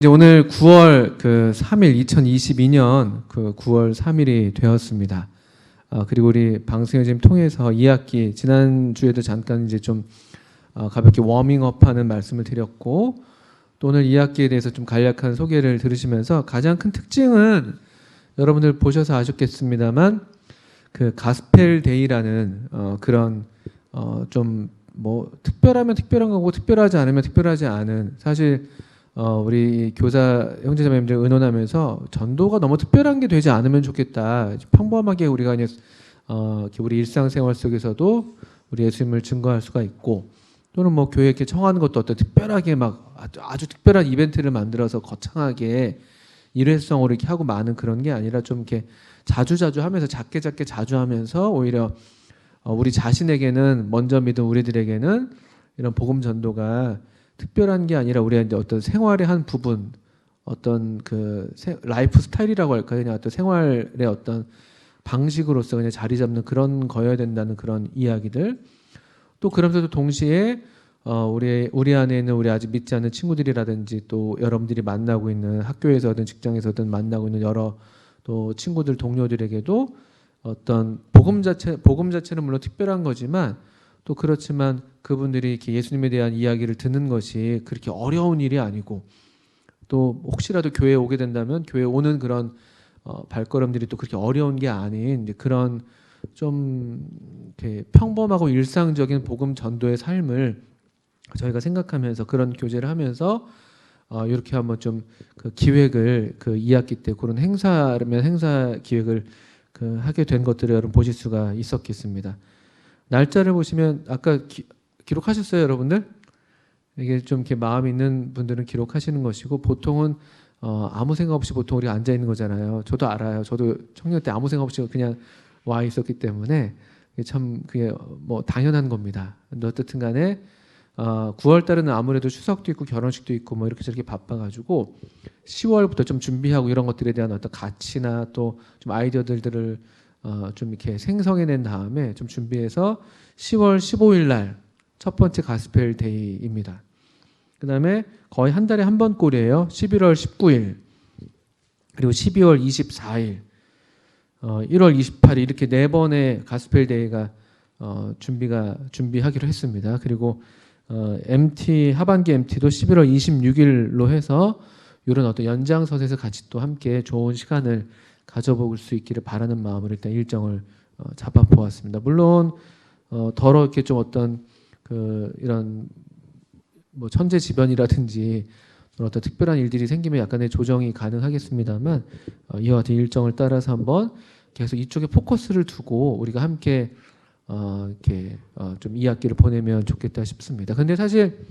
이제 오늘 9월 3일 2022년 9월 3일이 되었습니다. 그리고 우리 방송을 지금 통해서 2학기 지난 주에도 잠깐 이제 좀 가볍게 워밍업하는 말씀을 드렸고, 또 오늘 2학기에 대해서 좀 간략한 소개를 들으시면서 가장 큰 특징은 여러분들 보셔서 아셨겠습니다만 그 가스펠 데이라는 그런 좀 뭐 특별하면 특별한 거고 특별하지 않으면 특별하지 않은, 사실 우리 교사 형제자매님들 의논하면서 전도가 너무 특별한 게 되지 않으면 좋겠다. 평범하게 우리가 이제 우리 일상생활 속에서도 우리 예수님을 증거할 수가 있고, 또는 뭐 교회에 이렇게 청하는 것도 어떤 특별하게 막 아주 특별한 이벤트를 만들어서 거창하게 일회성으로 이렇게 하고 많은 그런 게 아니라 좀 이렇게 자주자주 하면서 작게 자주 하면서 오히려 우리 자신에게는 먼저 믿은 우리들에게는 이런 복음 전도가 특별한 게 아니라 우리의 어떤 생활의 한 부분, 어떤 라이프 스타일이라고 할까요? 그냥 어떤 생활의 어떤 방식으로서 그냥 자리 잡는 그런 거여야 된다는 그런 이야기들. 또 그러면서도 동시에 우리 안에 있는 우리 아직 믿지 않는 친구들이라든지 또 여러분들이 만나고 있는 학교에서든 직장에서든 만나고 있는 여러 또 친구들 동료들에게도 어떤 복음 자체는 물론 특별한 거지만, 또 그렇지만 그분들이 이렇게 예수님에 대한 이야기를 듣는 것이 그렇게 어려운 일이 아니고, 또 혹시라도 교회에 오게 된다면 교회에 오는 그런 발걸음들이 또 그렇게 어려운 게 아닌 이제 그런 좀 이렇게 평범하고 일상적인 복음 전도의 삶을 저희가 생각하면서 그런 교제를 하면서 이렇게 한번 좀 그 기획을 2학기 때 그런 행사라면 행사 기획을 하게 된 것들을 여러분 보실 수가 있었겠습니다. 날짜를 보시면 아까 기록하셨어요, 여러분들? 이게 좀 이렇게 마음 있는 분들은 기록하시는 것이고, 보통은 아무 생각 없이 보통 우리가 앉아 있는 거잖아요. 저도 알아요. 저도 청년 때 아무 생각 없이 그냥 와 있었기 때문에 참 그게 뭐 당연한 겁니다. 어쨌든 간에 9월 달에는 아무래도 추석도 있고 결혼식도 있고 뭐 이렇게 저렇게 바빠가지고 10월부터 좀 준비하고 이런 것들에 대한 어떤 가치나 또 좀 아이디어들을 좀 이렇게 생성해낸 다음에 좀 준비해서 10월 15일 날 첫 번째 가스펠 데이입니다. 그 다음에 거의 한 달에 한 번 꼴이에요. 11월 19일 그리고 12월 24일 1월 28일 이렇게 네 번의 가스펠 데이가 준비하기로 했습니다. 그리고 MT 하반기 MT도 11월 26일로 해서 이런 어떤 연장선에서 같이 또 함께 좋은 시간을 가져볼 수 있기를 바라는 마음으로 일단 일정을 잡아보았습니다. 물론 더러 이렇게 좀 어떤 이런 뭐 천재지변이라든지 어떤 특별한 일들이 생기면 약간의 조정이 가능하겠습니다만 이와 같은 일정을 따라서 한번 계속 이쪽에 포커스를 두고 우리가 함께 이렇게 좀 2학기를 보내면 좋겠다 싶습니다. 근데 사실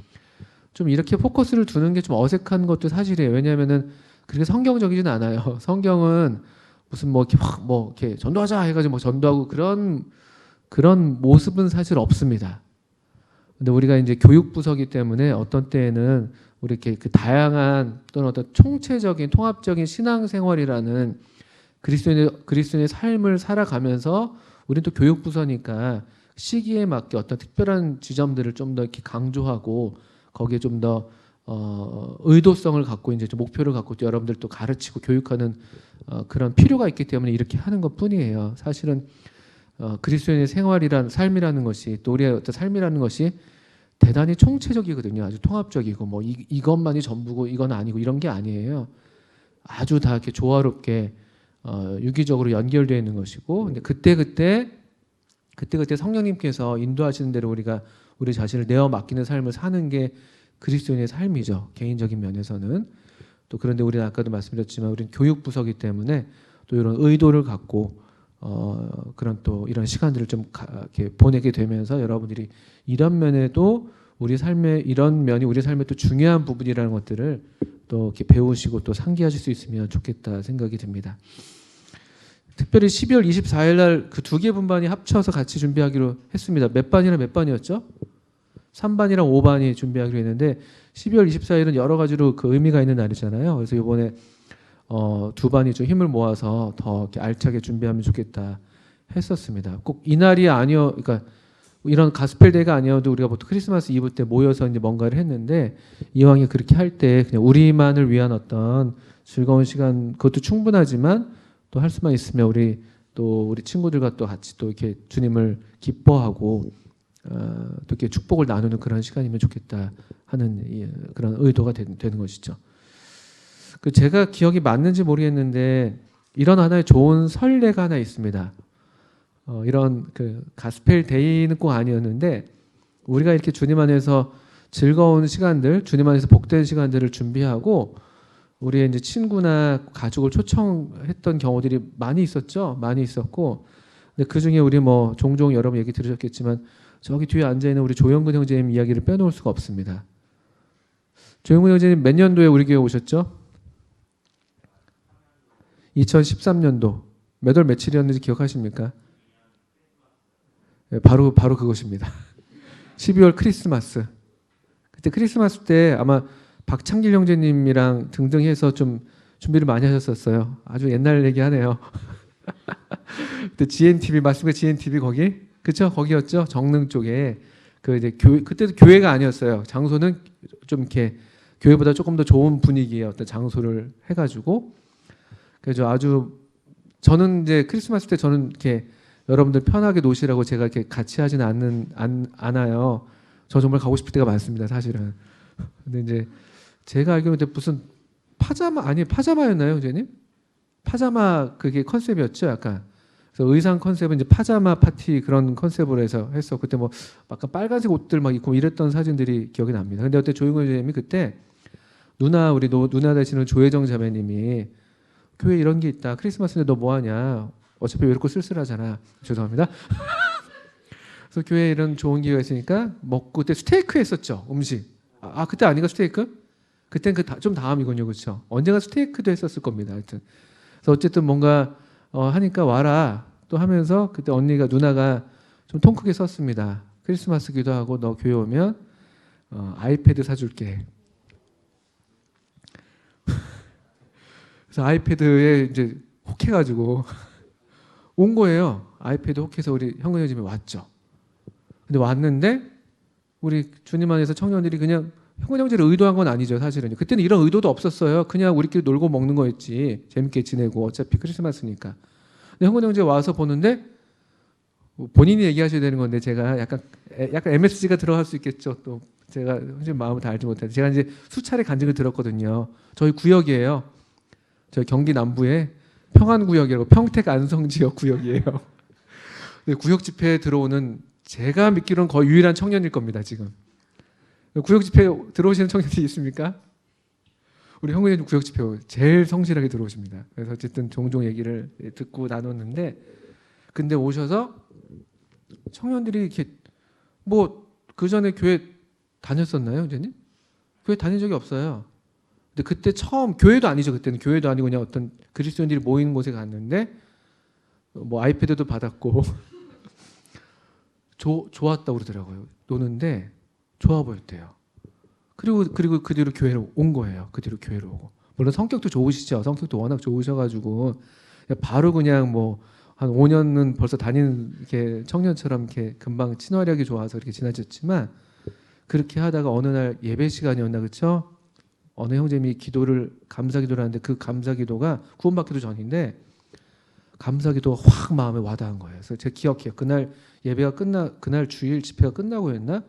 좀 이렇게 포커스를 두는 게 좀 어색한 것도 사실이에요. 왜냐하면은 그렇게 성경적이진 않아요. 성경은 무슨 뭐 이렇게 전도하자 해가지고 뭐 전도하고 그런 모습은 사실 없습니다. 근데 우리가 이제 교육부서기 때문에 어떤 때에는 우리 이렇게 그 다양한 또는 어떤 총체적인 통합적인 신앙생활이라는 그리스도인의 삶을 살아가면서 우리는 또 교육부서니까 시기에 맞게 어떤 특별한 지점들을 좀 더 이렇게 강조하고 거기에 좀 더 의도성을 갖고 이제 좀 목표를 갖고 또 여러분들 또 가르치고 교육하는 그런 필요가 있기 때문에 이렇게 하는 것뿐이에요. 사실은 그리스도인의 삶이라는 것이 또 우리의 어떤 삶이라는 것이 대단히 총체적이거든요. 아주 통합적이고 뭐 이것만이 전부고 이건 아니고 이런 게 아니에요. 아주 다 이렇게 조화롭게 유기적으로 연결되어 있는 것이고, 근데 그때 성령님께서 인도하시는 대로 우리가 우리 자신을 내어 맡기는 삶을 사는 게 그리스도인의 삶이죠. 개인적인 면에서는. 또 그런데 우리는 아까도 말씀드렸지만 우리는 교육부서기 때문에 또 이런 의도를 갖고 그런 또 이런 시간들을 좀 이렇게 보내게 되면서 여러분들이 이런 면에도 우리 삶의 이런 면이 우리 삶의 또 중요한 부분이라는 것들을 또 이렇게 배우시고 또 상기하실 수 있으면 좋겠다 생각이 듭니다. 특별히 12월 24일 날 그 두 개 분반이 합쳐서 같이 준비하기로 했습니다. 몇 반이랑 몇 반이었죠? 3반이랑 5반이 준비하기로 했는데 12월 24일은 여러 가지로 그 의미가 있는 날이잖아요. 그래서 이번에 두 반이 좀 힘을 모아서 더 이렇게 알차게 준비하면 좋겠다 했었습니다. 꼭 이 날이 그러니까 이런 가스펠 데이가 아니어도 우리가 보통 크리스마스 이브 때 모여서 이제 뭔가를 했는데 이왕에 그렇게 할 때 그냥 우리만을 위한 어떤 즐거운 시간 그것도 충분하지만 또 할 수만 있으면 우리 친구들과 또 같이 또 이렇게 주님을 기뻐하고 또 이렇게 축복을 나누는 그런 시간이면 좋겠다 하는 그런 의도가 되는 것이죠. 그 제가 기억이 맞는지 모르겠는데 이런 하나의 좋은 선례가 하나 있습니다. 이런 그 가스펠 데이는 꼭 아니었는데 우리가 이렇게 주님 안에서 즐거운 시간들, 주님 안에서 복된 시간들을 준비하고 우리의 이제 친구나 가족을 초청했던 경우들이 많이 있었죠. 많이 있었고, 근데 그 중에 우리 뭐 종종 여러분 얘기 들으셨겠지만 저기 뒤에 앉아 있는 우리 조영근 형제님 이야기를 빼놓을 수가 없습니다. 조영근 형제님 몇 년도에 우리 교회 오셨죠? 2013년도 몇 월 며칠이었는지 기억하십니까? 네, 바로 그것입니다. 12월 크리스마스. 그때 크리스마스 때 아마 박창길 형제님이랑 등등 해서 좀 준비를 많이 하셨었어요. 아주 옛날 얘기하네요. 그때 GNTV 맞습니까? GNTV 거기? 그쵸? 거기였죠? 정릉 쪽에 그 이제 그때도 교회가 아니었어요. 장소는 좀 이렇게 교회보다 조금 더 좋은 분위기의 어떤 장소를 해가지고 그래서 아주 저는 이제 크리스마스 때 저는 이렇게 여러분들 편하게 노시라고 제가 이렇게 같이 하지는 않아요. 저 정말 가고 싶을 때가 많습니다, 사실은. 근데 이제 제가 알기로는 무슨 파자마였나요, 형제님? 파자마 그게 컨셉이었죠, 약간. 그래서 의상 컨셉은 이제 파자마 파티 그런 컨셉으로 해서 했어. 그때 뭐 약간 빨간색 옷들 막 입고 이랬던 사진들이 기억이 납니다. 근데 그때 조용근 선생님이 그때 우리 누나 되시는 조혜정 자매님이 교회 이런 게 있다. 크리스마스인데 너 뭐 하냐? 어차피 외롭고 쓸쓸하잖아. 죄송합니다. 그래서 교회에 이런 좋은 기회가 있으니까 먹고 그때 스테이크 했었죠, 음식. 그때 아닌가 스테이크? 그땐 좀 다음이군요, 그렇죠? 언젠가 스테이크도 했었을 겁니다. 하여튼 그래서 어쨌든 뭔가 하니까 와라 또 하면서 그때 누나가 좀 통 크게 썼습니다. 크리스마스기도 하고 너 교회 오면 아이패드 사줄게. 그래서 아이패드에 이제 혹해가지고 온 거예요. 아이패드 혹해서 우리 형근이 집에 왔죠. 근데 왔는데 우리 주님 안에서 청년들이 그냥 형근 형제를 의도한 건 아니죠, 사실은. 그때는 이런 의도도 없었어요. 그냥 우리끼리 놀고 먹는 거였지. 재밌게 지내고 어차피 크리스마스니까. 근데 형근 형제 와서 보는데 본인이 얘기하셔야 되는 건데 제가 약간 MSG가 들어갈 수 있겠죠. 또 제가 형제 마음을 다 알지 못해서 제가 이제 수차례 간증을 들었거든요. 저희 구역이에요. 저희 경기 남부에 평안구역이라고 평택 안성 지역 구역이에요. 구역 집회에 들어오는 제가 믿기로는 거의 유일한 청년일 겁니다, 지금. 구역 집회 들어오시는 청년들이 있습니까? 우리 형님 구역 집회 제일 성실하게 들어오십니다. 그래서 어쨌든 종종 얘기를 듣고 나눴는데, 근데 오셔서 청년들이 이렇게 뭐 그 전에 교회 다녔었나요, 형제님? 교회 다닌 적이 없어요. 근데 그때 처음 교회도 아니죠. 그때는 교회도 아니고 그냥 어떤 그리스도인들이 모이는 곳에 갔는데 뭐 아이패드도 받았고 좋았다고 그러더라고요. 노는데 좋아 보였대요. 그리고 그 뒤로 교회로 온 거예요. 그 뒤로 교회로 오고. 물론 성격도 좋으시죠. 성격도 워낙 좋으셔가지고 바로 그냥 뭐 한 5년은 벌써 다니는 이렇게 청년처럼 이렇게 금방 친화력이 좋아서 이렇게 지나쳤지만 그렇게 하다가 어느 날 예배 시간이었나 그렇죠? 어느 형제님이 감사기도를 하는데 그 감사기도가 구원받기도 전인데 감사기도가 확 마음에 와닿은 거예요. 그래서 제가 기억해요. 그날 예배가 그날 주일 집회가 끝나고 했나?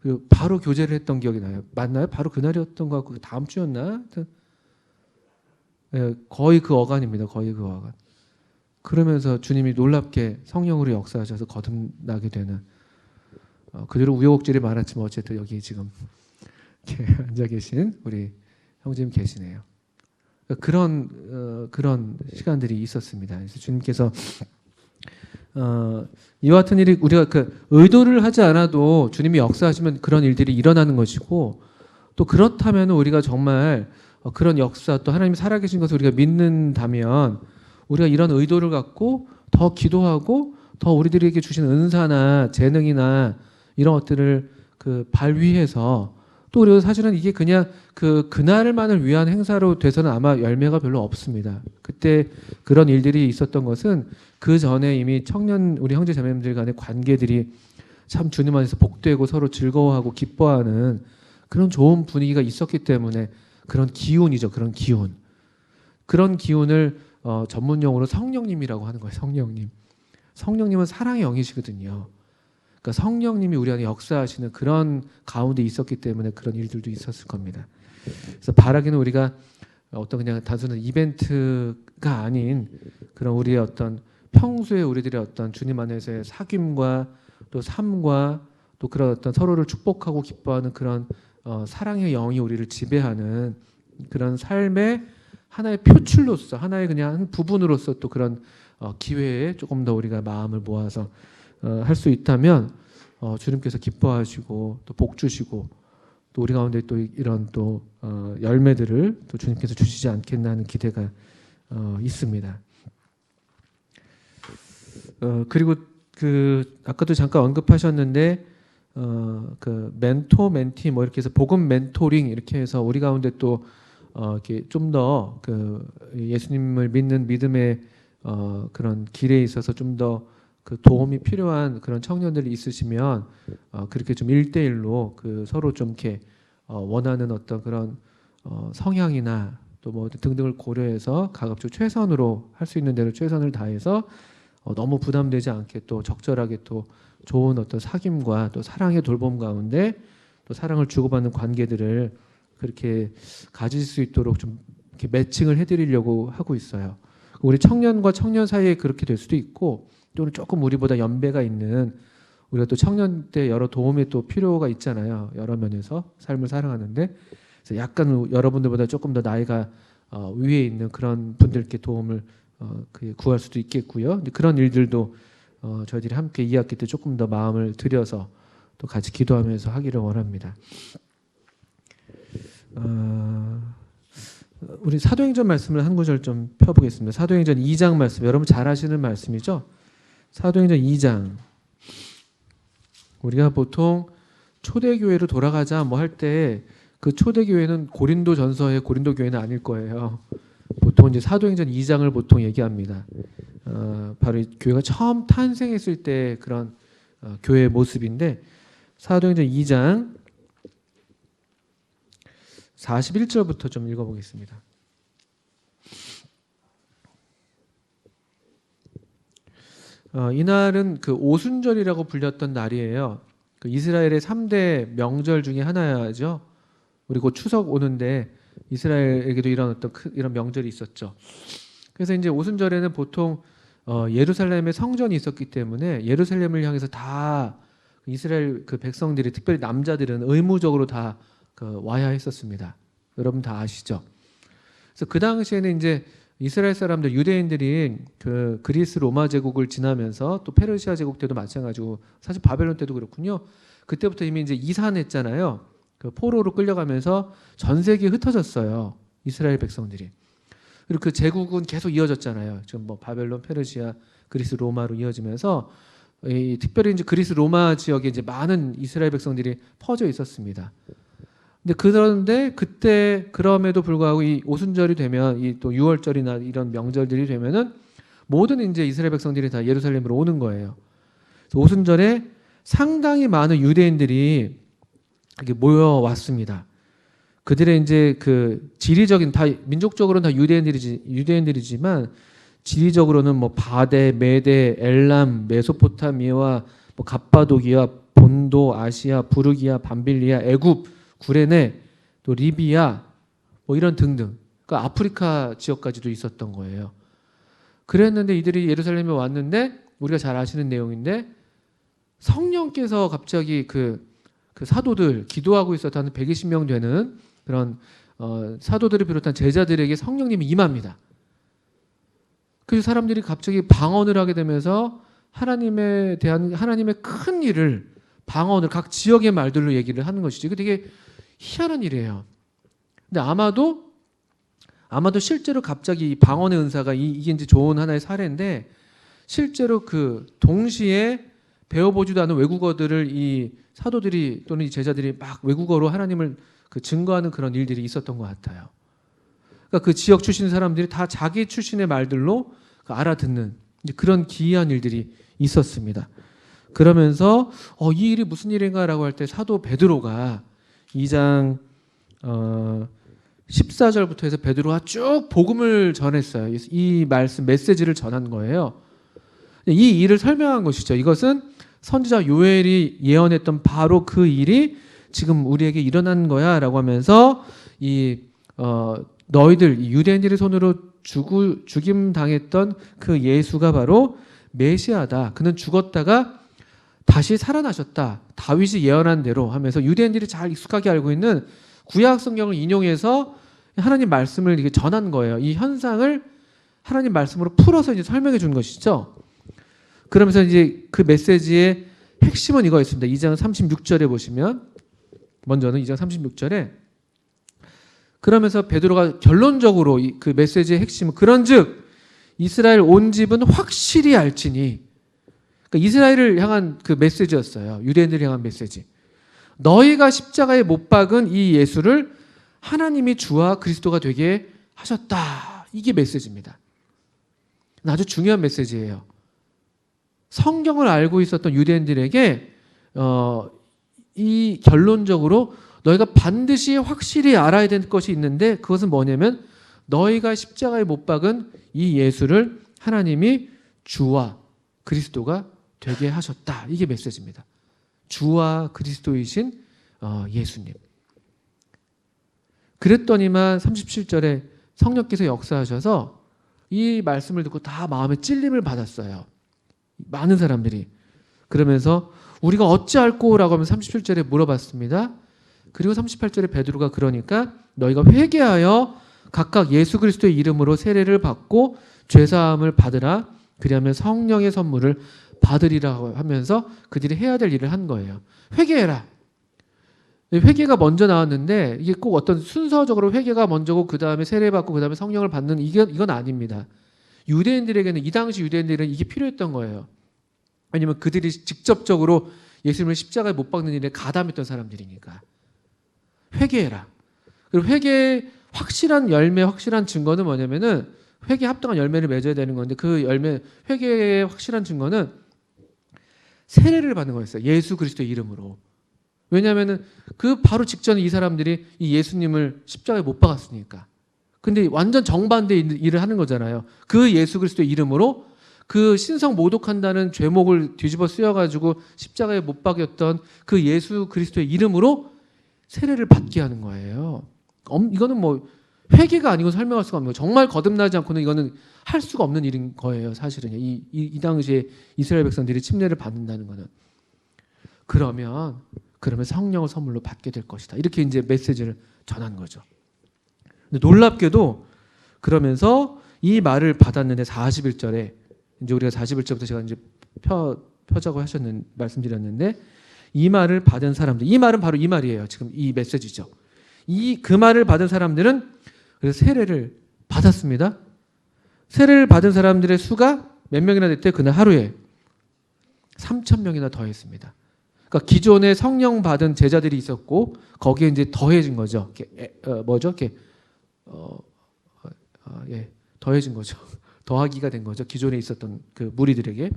그리고 바로 교제를 했던 기억이 나요. 맞나요? 바로 그날이었던 것 같고 다음 주였나? 네, 거의 그 어간입니다. 거의 그 어간. 그러면서 주님이 놀랍게 성령으로 역사하셔서 거듭나게 되는 그 뒤로 우여곡절이 많았지만 어쨌든 여기 지금 이렇게 앉아 계신 우리 형제님 계시네요. 그런 시간들이 있었습니다. 그래서 주님께서 이와 같은 일이 우리가 의도를 하지 않아도 주님이 역사하시면 그런 일들이 일어나는 것이고 또 그렇다면 우리가 정말 그런 역사 또 하나님이 살아계신 것을 우리가 믿는다면 우리가 이런 의도를 갖고 더 기도하고 더 우리들에게 주신 은사나 재능이나 이런 것들을 그 발 위에서 또 우리가 사실은 이게 그냥 그날만을 위한 행사로 돼서는 아마 열매가 별로 없습니다. 그때 그런 일들이 있었던 것은 그 전에 이미 우리 형제 자매님들 간의 관계들이 참 주님 안에서 복되고 서로 즐거워하고 기뻐하는 그런 좋은 분위기가 있었기 때문에 그런 기운이죠. 그런 기운. 그런 기운을 전문 용어로 성령님이라고 하는 거예요. 성령님. 성령님은 사랑의 영이시거든요. 그러니까 성령님이 우리 안에 역사하시는 그런 가운데 있었기 때문에 그런 일들도 있었을 겁니다. 그래서 바라기는 우리가 어떤 그냥 단순한 이벤트가 아닌 그런 우리의 어떤 평소에 우리들의 어떤 주님 안에서의 사귐과 또 삶과 또 그런 어떤 서로를 축복하고 기뻐하는 그런 사랑의 영이 우리를 지배하는 그런 삶의 하나의 표출로서 하나의 그냥 한 부분으로서 또 그런 기회에 조금 더 우리가 마음을 모아서 할 수 있다면 주님께서 기뻐하시고 또 복 주시고 또 우리 가운데 또 이런 또 열매들을 또 주님께서 주시지 않겠나 하는 기대가 있습니다. 그리고 그 아까도 잠깐 언급하셨는데 그 멘토 멘티 뭐 이렇게 해서 복음 멘토링 이렇게 해서 우리 가운데 또 이렇게 좀 더 그 예수님을 믿는 믿음의 그런 길에 있어서 좀 더 그 도움이 필요한 그런 청년들이 있으시면 그렇게 좀 1대1로 그 서로 좀 이렇게 원하는 어떤 그런 성향이나 또 뭐 등등을 고려해서 가급적 최선으로 할 수 있는 대로 최선을 다해서 너무 부담되지 않게 또 적절하게 또 좋은 어떤 사귐과 또 사랑의 돌봄 가운데 또 사랑을 주고받는 관계들을 그렇게 가질 수 있도록 좀 이렇게 매칭을 해드리려고 하고 있어요. 우리 청년과 청년 사이에 그렇게 될 수도 있고 또는 조금 우리보다 연배가 있는 우리가 또 청년 때 여러 도움이 또 필요가 있잖아요. 여러 면에서 삶을 살아가는데 그래서 약간 여러분들보다 조금 더 나이가 위에 있는 그런 분들께 도움을 구할 수도 있겠고요. 그런 일들도 저희들이 함께 2학기 때 조금 더 마음을 들여서 또 같이 기도하면서 하기를 원합니다. 우리 사도행전 말씀을 한 구절 좀 펴보겠습니다. 사도행전 2장 말씀, 여러분 잘 아시는 말씀이죠? 사도행전 2장. 우리가 보통 초대교회로 돌아가자 뭐 할 때 그 초대교회는 고린도전서의 고린도 교회는 아닐 거예요. 보통 이제 사도행전 2장을 보통 얘기합니다. 바로 이 교회가 처음 탄생했을 때 그런 교회의 모습인데 사도행전 2장 41절부터 좀 읽어보겠습니다. 이날은 그 오순절이라고 불렸던 날이에요. 그 이스라엘의 3대 명절 중에 하나죠. 우리 곧 추석 오는데 이스라엘에게도 이런 어떤 이런 명절이 있었죠. 그래서 이제 오순절에는 보통 예루살렘에 성전이 있었기 때문에 예루살렘을 향해서 다 이스라엘 그 백성들이 특별히 남자들은 의무적으로 다 와야 했었습니다. 여러분 다 아시죠? 그래서 그 당시에는 이제 이스라엘 사람들 유대인들이 그 그리스 로마 제국을 지나면서 또 페르시아 제국 때도 마찬가지고 사실 바벨론 때도 그렇군요. 그때부터 이미 이제 이산했잖아요. 그 포로로 끌려가면서 전 세계에 흩어졌어요. 이스라엘 백성들이. 그리고 그 제국은 계속 이어졌잖아요. 지금 뭐 바벨론, 페르시아, 그리스 로마로 이어지면서 특별히 이제 그리스 로마 지역에 이제 많은 이스라엘 백성들이 퍼져 있었습니다. 그런데 그때 그럼에도 불구하고 이 오순절이 되면 이 또 유월절이나 이런 명절들이 되면은 모든 이제 이스라엘 백성들이 다 예루살렘으로 오는 거예요. 그래서 오순절에 상당히 많은 유대인들이 이렇게 모여왔습니다. 그들의 이제 그 지리적인 다 민족적으로는 다 유대인들이지만 지리적으로는 뭐 바데, 메데, 엘람, 메소포타미아와 뭐 갑바도기아, 본도, 아시아, 부르기아, 밤빌리아, 애굽, 구레네, 또 리비아 뭐 이런 등등. 그러니까 아프리카 지역까지도 있었던 거예요. 그랬는데 이들이 예루살렘에 왔는데 우리가 잘 아시는 내용인데 성령께서 갑자기 그 사도들 기도하고 있었던 120명 되는 그런 사도들을 비롯한 제자들에게 성령님이 임합니다. 그래서 사람들이 갑자기 방언을 하게 되면서 하나님에 대한 하나님의 큰 일을 방언을 각 지역의 말들로 얘기를 하는 것이죠. 이게 되게 희한한 일이에요. 근데 아마도 실제로 갑자기 이 방언의 은사가 이게 이제 좋은 하나의 사례인데 실제로 그 동시에 배워보지도 않은 외국어들을 이 사도들이 또는 이 제자들이 막 외국어로 하나님을 증거하는 그런 일들이 있었던 것 같아요. 그러니까 그 지역 출신 사람들이 다 자기 출신의 말들로 알아듣는 그런 기이한 일들이 있었습니다. 그러면서 이 일이 무슨 일인가라고 할 때 사도 베드로가 2장 14절부터 해서 베드로가 쭉 복음을 전했어요. 이 말씀 메시지를 전한 거예요. 이 일을 설명한 것이죠. 이것은 선지자 요엘이 예언했던 바로 그 일이 지금 우리에게 일어난 거야라고 하면서 너희들 유대인들의 손으로 죽임 당했던 그 예수가 바로 메시아다. 그는 죽었다가 다시 살아나셨다. 다윗이 예언한 대로 하면서 유대인들이 잘 익숙하게 알고 있는 구약 성경을 인용해서 하나님 말씀을 이렇게 전한 거예요. 이 현상을 하나님 말씀으로 풀어서 이제 설명해 준 것이죠. 그러면서 이제 그 메시지의 핵심은 이거였습니다. 2장 36절에 보시면 먼저는 2장 36절에 그러면서 베드로가 결론적으로 그 메시지의 핵심은 그런즉 이스라엘 온 집은 확실히 알지니, 그러니까 이스라엘을 향한 그 메시지였어요. 유대인들을 향한 메시지. 너희가 십자가에 못 박은 이 예수를 하나님이 주와 그리스도가 되게 하셨다. 이게 메시지입니다. 아주 중요한 메시지예요. 성경을 알고 있었던 유대인들에게 이 결론적으로 너희가 반드시 확실히 알아야 될 것이 있는데 그것은 뭐냐면 너희가 십자가에 못 박은 이 예수를 하나님이 주와 그리스도가 되게 하셨다. 이게 메시지입니다. 주와 그리스도이신 예수님. 그랬더니만 37절에 성령께서 역사하셔서 이 말씀을 듣고 다 마음에 찔림을 받았어요. 많은 사람들이. 그러면서 우리가 어찌할꼬? 라고 하면 37절에 물어봤습니다. 그리고 38절에 베드로가 그러니까 너희가 회개하여 각각 예수 그리스도의 이름으로 세례를 받고 죄사함을 받으라. 그리하면 성령의 선물을 받으리라 하면서 그들이 해야 될 일을 한 거예요. 회개해라. 회개가 먼저 나왔는데 이게 꼭 어떤 순서적으로 회개가 먼저고 그 다음에 세례받고 그 다음에 성령을 받는 이건 아닙니다. 유대인들에게는 이 당시 유대인들은 이게 필요했던 거예요. 왜냐하면 그들이 직접적으로 예수님을 십자가에 못 박는 일에 가담했던 사람들이니까. 회개해라. 그리고 회개의 확실한 열매, 확실한 증거는 뭐냐면은 회개에 합당한 열매를 맺어야 되는 건데 그 열매, 회개의 확실한 증거는 세례를 받는 거였어요. 예수 그리스도의 이름으로. 왜냐하면은 그 바로 직전에 이 사람들이 이 예수님을 십자가에 못 박았으니까. 근데 완전 정반대 일을 하는 거잖아요. 그 예수 그리스도의 이름으로 그 신성 모독한다는 죄목을 뒤집어 쓰여가지고 십자가에 못 박였던 그 예수 그리스도의 이름으로 세례를 받게 하는 거예요. 이거는 뭐 회개가 아니고 설명할 수가 없는 거예요. 정말 거듭나지 않고는 이거는 할 수가 없는 일인 거예요. 사실은 이 당시에 이스라엘 백성들이 침례를 받는다는 거는. 그러면 성령을 선물로 받게 될 것이다. 이렇게 이제 메시지를 전한 거죠. 근데 놀랍게도 그러면서 이 말을 받았는데 41절에 이제 우리가 41절부터 제가 이제 펴자고 말씀드렸는데 이 말을 받은 사람들, 이 말은 바로 이 말이에요. 지금 이 메시지죠. 그 말을 받은 사람들은 그래서 세례를 받았습니다. 세례를 받은 사람들의 수가 몇 명이나 됐대? 그날 하루에 3,000명이나 더했습니다. 그러니까 기존에 성령 받은 제자들이 있었고 거기에 이제 더해진 거죠. 더해진 거죠. 더하기가 된 거죠. 기존에 있었던 그 무리들에게.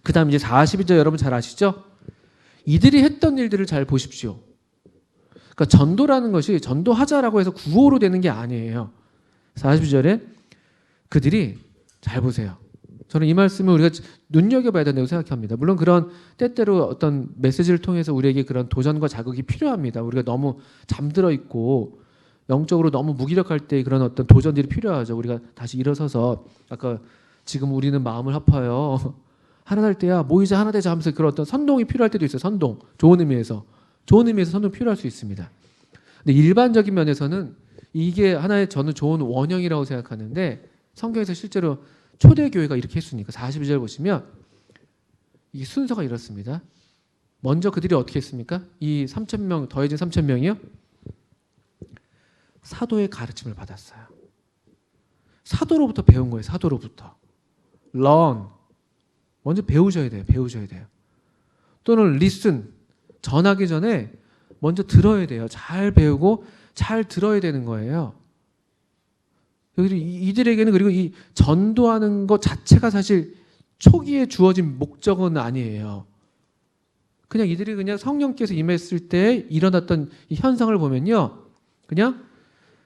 그 다음 이제 42절 여러분 잘 아시죠? 이들이 했던 일들을 잘 보십시오. 그러니까 전도라는 것이 전도하자라고 해서 구호로 되는 게 아니에요. 42절에 그들이 잘 보세요. 저는 이 말씀을 우리가 눈여겨봐야 된다고 생각합니다. 물론 그런 때때로 어떤 메시지를 통해서 우리에게 그런 도전과 자극이 필요합니다. 우리가 너무 잠들어 있고 영적으로 너무 무기력할 때 그런 어떤 도전들이 필요하죠. 우리가 다시 일어서서 아까 지금 우리는 마음을 합하여 하나 될 때야 모이자 하나 되자 하면서 그런 어떤 선동이 필요할 때도 있어요. 선동. 좋은 의미에서 선동 필요할 수 있습니다. 근데 일반적인 면에서는 이게 하나의 저는 좋은 원형이라고 생각하는데 성경에서 실제로 초대교회가 이렇게 했으니까 42절 보시면 이 순서가 이렇습니다. 먼저 그들이 어떻게 했습니까? 이 3,000명 더해진 3,000명이요. 사도의 가르침을 받았어요. 사도로부터 배운 거예요. 사도로부터. learn. 먼저 배우셔야 돼요. 또는 listen. 전하기 전에 먼저 들어야 돼요. 잘 배우고 잘 들어야 되는 거예요. 이들에게는 그리고 이 전도하는 것 자체가 사실 초기에 주어진 목적은 아니에요. 그냥 이들이 그냥 성령께서 임했을 때 일어났던 이 현상을 보면요, 그냥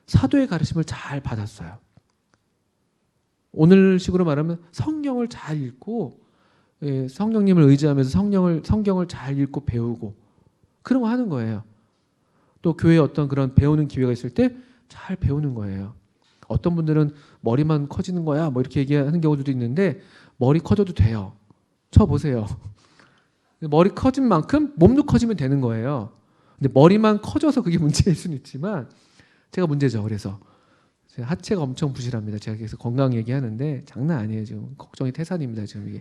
사도의 가르침을 잘 받았어요. 오늘식으로 말하면 성경을 잘 읽고, 성령님을 의지하면서 성경을 잘 읽고 배우고 그런 거 하는 거예요. 또 교회에 어떤 그런 배우는 기회가 있을 때 잘 배우는 거예요. 어떤 분들은 머리만 커지는 거야 뭐 이렇게 얘기하는 경우도 있는데, 머리 커져도 돼요. 쳐보세요. 머리 커진 만큼 몸도 커지면 되는 거예요. 근데 머리만 커져서 그게 문제일 수는 있지만, 제가 문제죠. 그래서 제가 하체가 엄청 부실합니다. 제가 계속 건강 얘기하는데 장난 아니에요. 지금 걱정이 태산입니다. 지금 이게.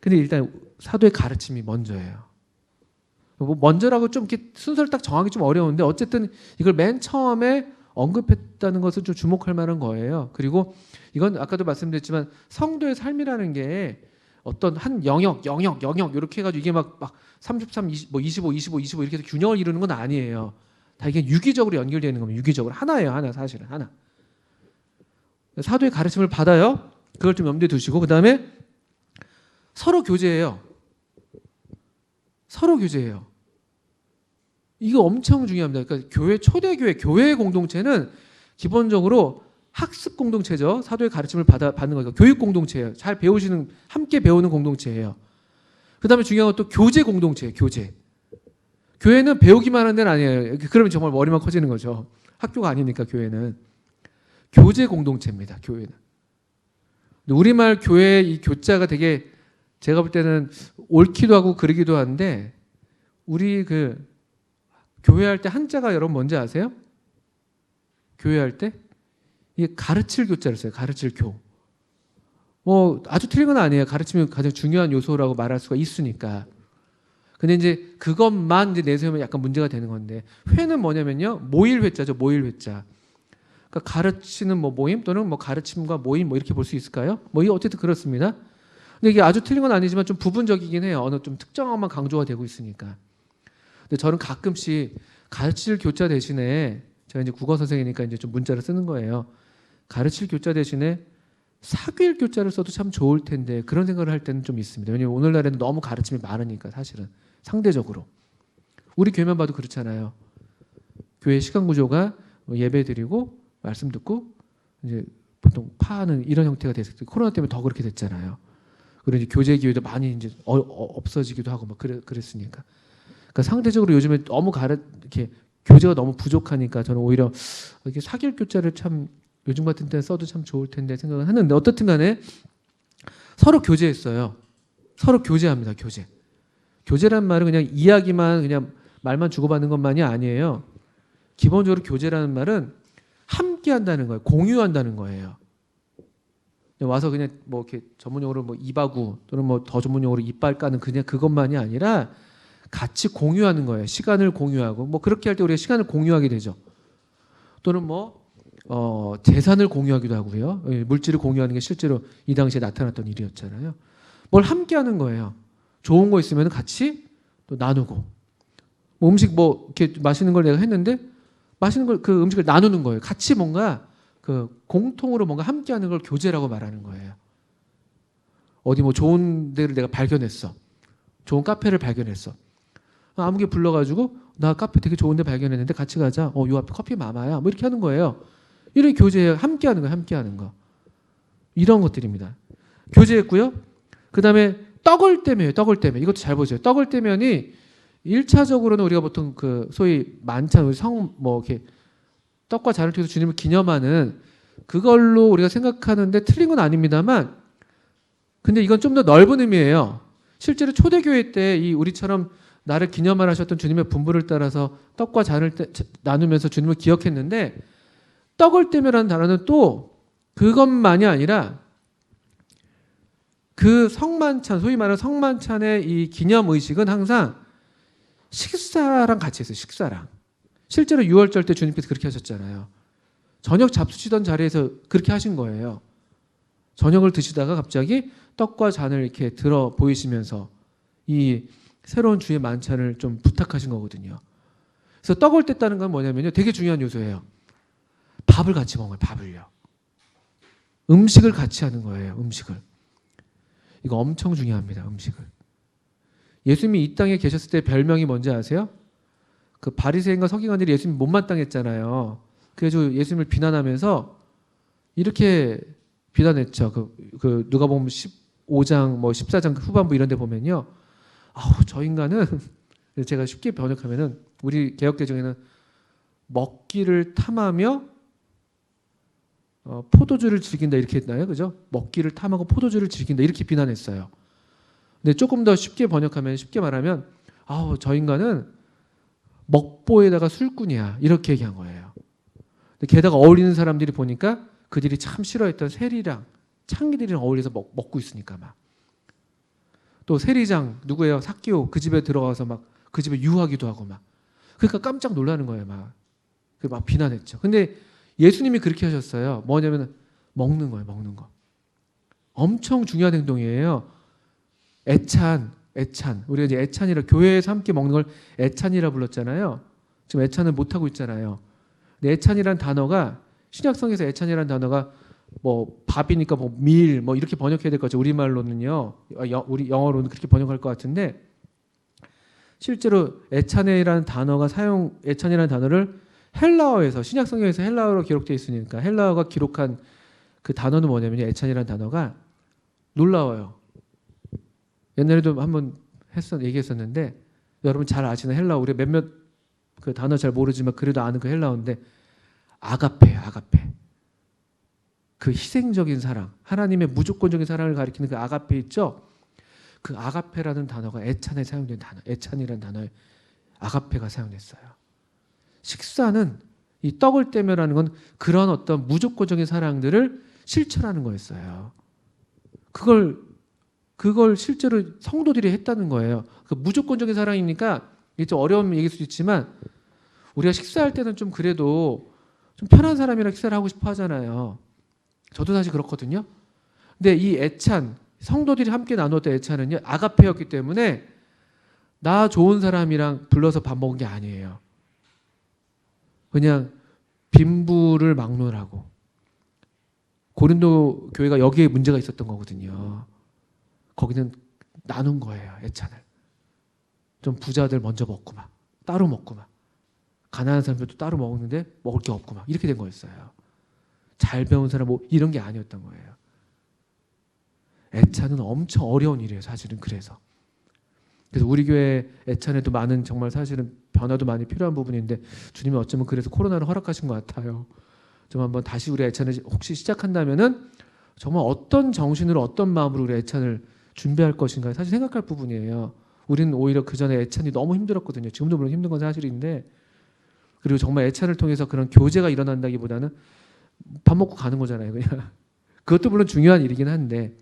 근데 일단 사도의 가르침이 먼저예요. 뭐 먼저라고 좀 이렇게 순서를 딱 정하기 좀 어려운데, 어쨌든 이걸 맨 처음에 언급했다는 것은 좀 주목할 만한 거예요. 그리고 이건 아까도 말씀드렸지만 성도의 삶이라는 게 어떤 한 영역 이렇게 해가지고 이게 막 33, 20, 뭐 25 이렇게 해서 균형을 이루는 건 아니에요. 다 이게 유기적으로 연결되어 있는 겁니다. 유기적으로 하나예요. 하나, 사실은 하나. 사도의 가르침을 받아요. 그걸 좀 염두에 두시고, 그 다음에 서로 교제해요. 서로 교제해요. 이거 엄청 중요합니다. 그러니까 교회, 초대교회, 교회의 공동체는 기본적으로 학습 공동체죠. 사도의 가르침을 받는 거죠. 교육 공동체예요. 잘 배우시는, 함께 배우는 공동체예요. 그 다음에 중요한 건 또 교제 공동체예요. 교제. 교회는 배우기만 하는 데는 아니에요. 그러면 정말 머리만 커지는 거죠. 학교가 아니니까 교회는. 교제 공동체입니다. 교회는. 우리말 교회 이 교자가 되게 제가 볼 때는 옳기도 하고 그러기도 한데, 우리 그 교회할 때 한자가 여러분 뭔지 아세요? 교회할 때 이게 가르칠 교자를 써요. 가르칠 교. 뭐 아주 틀린 건 아니에요. 가르침이 가장 중요한 요소라고 말할 수가 있으니까. 근데 이제 그것만 이제 내세우면 약간 문제가 되는 건데, 회는 뭐냐면요, 모일 회자죠. 모일 회자. 그러니까 가르치는 뭐 모임 또는 뭐 가르침과 모임 뭐 이렇게 볼 수 있을까요? 뭐 이게 어쨌든 그렇습니다. 근데 이게 아주 틀린 건 아니지만 좀 부분적이긴 해요. 어느 좀 특정한만 강조가 되고 있으니까. 근데 저는 가끔씩 가르칠 교자 대신에, 제가 이제 국어 선생이니까 이제 좀 문자를 쓰는 거예요. 가르칠 교자 대신에 사귈 교자를 써도 참 좋을 텐데, 그런 생각을 할 때는 좀 있습니다. 왜냐면 오늘날에는 너무 가르침이 많으니까, 사실은 상대적으로. 우리 교회만 봐도 그렇잖아요. 교회 시간 구조가 예배 드리고 말씀 듣고 이제 보통 파하는 이런 형태가 됐을 때, 코로나 때문에 더 그렇게 됐잖아요. 그리고 이제 교제 기회도 많이 이제 없어지기도 하고 막 그랬으니까. 그러니까 상대적으로 요즘에 너무 이렇게 교제가 너무 부족하니까, 저는 오히려 이렇게 사귈 교자를 참 요즘 같은 때 써도 참 좋을 텐데 생각은 하는데, 어떻든 간에 서로 교제했어요. 서로 교제합니다. 교제. 교제란 말은 그냥 이야기만, 그냥 말만 주고받는 것만이 아니에요. 기본적으로 교제라는 말은 함께 한다는 거예요. 공유한다는 거예요. 와서 그냥 뭐 이렇게 전문용어로 뭐 이바구 또는 뭐 더 전문용어로 이빨 까는 그냥 그것만이 아니라 같이 공유하는 거예요. 시간을 공유하고, 뭐 그렇게 할 때 우리가 시간을 공유하게 되죠. 또는 뭐 재산을 공유하기도 하고요. 물질을 공유하는 게 실제로 이 당시에 나타났던 일이었잖아요. 뭘 함께 하는 거예요. 좋은 거 있으면 같이 또 나누고, 뭐 음식 뭐 이렇게 맛있는 걸 내가 했는데 맛있는 걸, 그 음식을 나누는 거예요. 같이 뭔가 그 공통으로 뭔가 함께 하는 걸 교제라고 말하는 거예요. 어디 뭐 좋은 데를 내가 발견했어. 좋은 카페를 발견했어. 아무개 불러가지고 나 카페 되게 좋은 데 발견했는데 같이 가자. 요 앞에 커피 마마야. 뭐 이렇게 하는 거예요. 이런 교제에 함께 하는 거, 함께 하는 거. 이런 것들입니다. 교제했고요. 그 다음에 떡을 떼매요. 떡을 떼매. 이것도 잘 보세요. 떡을 떼면이 1차적으로는 우리가 보통 그 소위 만찬, 뭐 이렇게 떡과 잔을 통해서 주님을 기념하는 그걸로 우리가 생각하는데 틀린 건 아닙니다만, 근데 이건 좀 더 넓은 의미예요. 실제로 초대교회 때 이 우리처럼 나를 기념하라 하셨던 주님의 분부를 따라서 떡과 잔을 나누면서 주님을 기억했는데, 떡을 떼매라는 단어는 또 그것만이 아니라 그 성만찬, 소위 말하는 성만찬의 이 기념 의식은 항상 식사랑 같이 했어요. 식사랑. 실제로 6월절 때 주님께서 그렇게 하셨잖아요. 저녁 잡수시던 자리에서 그렇게 하신 거예요. 저녁을 드시다가 갑자기 떡과 잔을 이렇게 들어 보이시면서 이 새로운 주의 만찬을 좀 부탁하신 거거든요. 그래서 떡을 뗐다는 건 뭐냐면요, 되게 중요한 요소예요. 밥을 같이 먹어요. 밥을요. 음식을 같이 하는 거예요. 음식을. 이거 엄청 중요합니다. 음식을. 예수님이 이 땅에 계셨을 때 별명이 뭔지 아세요? 그 바리새인과 서기관들이 예수님 못마땅했잖아요. 그래서 예수님을 비난하면서 이렇게 비난했죠. 그 누가복음 15장 뭐 14장 후반부 이런 데 보면요. 아우 저 인간은 제가 쉽게 번역하면은 우리 개역개정에는 먹기를 탐하며 포도주를 즐긴다 이렇게 했나요? 그죠? 먹기를 탐하고 포도주를 즐긴다 이렇게 비난했어요. 근데 조금 더 쉽게 번역하면 쉽게 말하면 아우 저 인간은 먹보에다가 술꾼이야 이렇게 얘기한 거예요. 근데 게다가 어울리는 사람들이 보니까 그들이 참 싫어했던 세리랑 창기들이랑 어울려서 먹고 있으니까 막. 또 세리장 누구예요? 삭기오 그 집에 들어가서 막 그 집에 유하기도 하고 막. 그러니까 깜짝 놀라는 거예요 막. 막 비난했죠. 근데 예수님이 그렇게 하셨어요. 뭐냐면 먹는 거예요. 먹는 거. 엄청 중요한 행동이에요. 애찬. 우리가 이제 애찬이라 교회에서 함께 먹는 걸 애찬이라 불렀잖아요. 지금 애찬을 못 하고 있잖아요. 근데 애찬이란 단어가 신약성에서 애찬이란 단어가 뭐 밥이니까 뭐 밀 뭐 이렇게 번역해야 될 것 같죠. 우리말로는요. 우리 영어로는 그렇게 번역할 것 같은데 실제로 애찬이라는 단어를 헬라어에서 신약성경에서 헬라어로 기록되어 있으니까 헬라어가 기록한 그 단어는 뭐냐면 애찬이라는 단어가 놀라워요. 옛날에도 한번 얘기했었는데 여러분 잘 아시는 헬라어 우리 몇몇 그 단어 잘 모르지만 그래도 아는 그 헬라어인데 아가페예요. 아가페. 그 희생적인 사랑, 하나님의 무조건적인 사랑을 가리키는 그 아가페 있죠? 그 아가페라는 단어가 애찬에 사용된 단어, 애찬이라는 단어에 아가페가 사용됐어요. 식사는 이 떡을 떼며라는 건 그런 어떤 무조건적인 사랑들을 실천하는 거였어요. 그걸 실제로 성도들이 했다는 거예요. 그 무조건적인 사랑이니까 이게 좀 어려운 얘기일 수도 있지만 우리가 식사할 때는 좀 그래도 좀 편한 사람이랑 식사를 하고 싶어 하잖아요. 저도 사실 그렇거든요. 근데 이 애찬, 성도들이 함께 나누었던 애찬은요, 아가페였기 때문에 나 좋은 사람이랑 불러서 밥 먹은 게 아니에요. 그냥 빈부를 막론하고 고린도 교회가 여기에 문제가 있었던 거거든요. 거기는 나눈 거예요. 애찬을. 좀 부자들 먼저 먹고 막 따로 먹고 막 가난한 사람들도 따로 먹는데 먹을 게 없고 막 이렇게 된 거였어요. 잘 배운 사람 뭐 이런 게 아니었던 거예요. 애찬은 엄청 어려운 일이에요. 사실은 그래서 우리 교회 애찬에도 많은 정말 사실은 변화도 많이 필요한 부분인데 주님이 어쩌면 그래서 코로나를 허락하신 것 같아요. 좀 한번 다시 우리 애찬을 혹시 시작한다면은 정말 어떤 정신으로 어떤 마음으로 우리 애찬을 준비할 것인가 사실 생각할 부분이에요. 우리는 오히려 그 전에 애찬이 너무 힘들었거든요. 지금도 물론 힘든 건 사실인데 그리고 정말 애찬을 통해서 그런 교제가 일어난다기보다는 밥 먹고 가는 거잖아요. 그냥 그것도 물론 중요한 일이긴 한데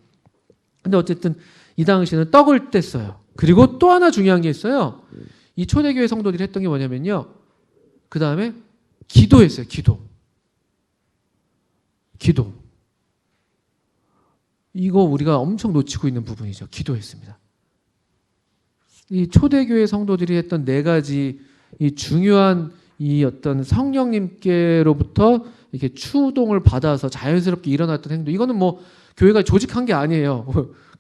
근데 어쨌든 이 당시에는 떡을 뗐어요. 그리고 또 하나 중요한 게 있어요. 이 초대교회 성도들이 했던 게 뭐냐면요. 그 다음에 기도했어요. 기도. 이거 우리가 엄청 놓치고 있는 부분이죠. 기도했습니다. 이 초대교회 성도들이 했던 네 가지 이 중요한 이 어떤 성령님께로부터 이렇게 추동을 받아서 자연스럽게 일어났던 행동. 이거는 뭐 교회가 조직한 게 아니에요.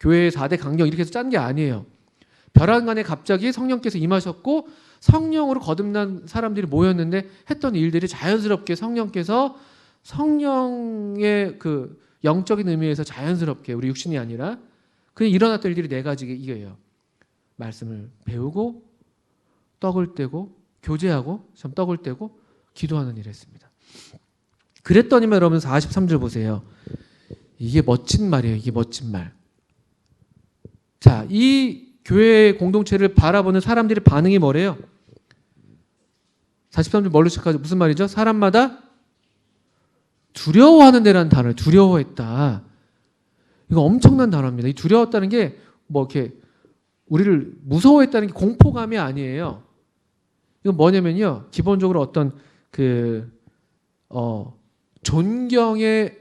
교회의 4대 강령 이렇게 해서 짠 게 아니에요. 벼랑간에 갑자기 성령께서 임하셨고 성령으로 거듭난 사람들이 모였는데 했던 일들이 자연스럽게 성령께서 성령의 그 영적인 의미에서 자연스럽게 우리 육신이 아니라 그냥 일어났던 일들이 네 가지 이거예요. 말씀을 배우고 떡을 떼고 교제하고 떡을 떼고 기도하는 일을 했습니다. 그랬더니만 여러분 43절 보세요. 이게 멋진 말이에요. 이게 멋진 말. 자, 이 교회의 공동체를 바라보는 사람들의 반응이 뭐래요? 43절 뭘로 시작하죠? 무슨 말이죠? 사람마다 두려워하는 데라는 단어를 두려워했다. 이거 엄청난 단어입니다. 이 두려웠다는 게 뭐 이렇게 우리를 무서워했다는 게 공포감이 아니에요. 이건 뭐냐면요. 기본적으로 어떤 존경의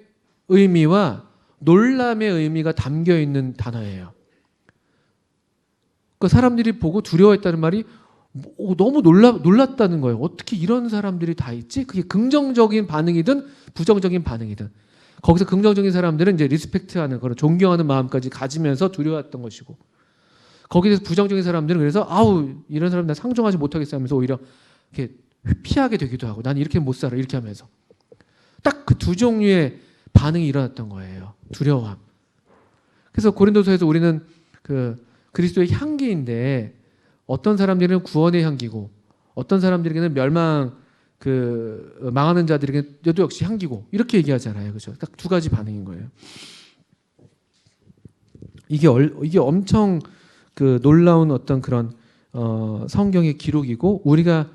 의미와 놀람의 의미가 담겨 있는 단어예요. 그 사람들이 보고 두려워했다는 말이 너무 놀랐다는 거예요. 어떻게 이런 사람들이 다 있지? 그게 긍정적인 반응이든 부정적인 반응이든. 거기서 긍정적인 사람들은 이제 리스펙트하는 그런 존경하는 마음까지 가지면서 두려워했던 것이고, 거기서 부정적인 사람들은 그래서 아우 이런 사람 나 상종하지 못하겠어 하면서 오히려 이렇게 피하게 되기도 하고, 난 이렇게 못 살아 이렇게 하면서 딱 그 두 종류의 반응이 일어났던 거예요. 두려움. 그래서 고린도서에서 우리는 그 그리스도의 향기인데 어떤 사람들은 구원의 향기고 어떤 사람들에게는 망하는 자들에게도 역시 향기고 이렇게 얘기하잖아요. 그렇죠? 딱 두 가지 반응인 거예요. 이게 엄청 그 놀라운 어떤 그런 성경의 기록이고 우리가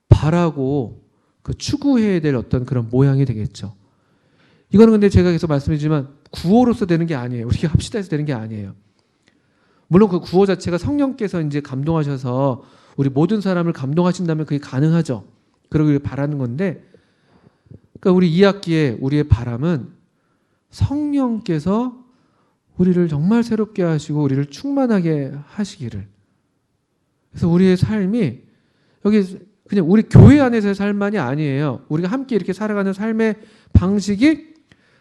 바라고 그 추구해야 될 어떤 그런 모양이 되겠죠. 이거는 근데 제가 계속 말씀드리지만 구호로서 되는 게 아니에요. 우리가 합시다 해서 되는 게 아니에요. 물론 그 구호 자체가 성령께서 이제 감동하셔서 우리 모든 사람을 감동하신다면 그게 가능하죠. 그러길 바라는 건데, 그러니까 우리 2학기에 우리의 바람은 성령께서 우리를 정말 새롭게 하시고 우리를 충만하게 하시기를. 그래서 우리의 삶이 여기 그냥 우리 교회 안에서의 삶만이 아니에요. 우리가 함께 이렇게 살아가는 삶의 방식이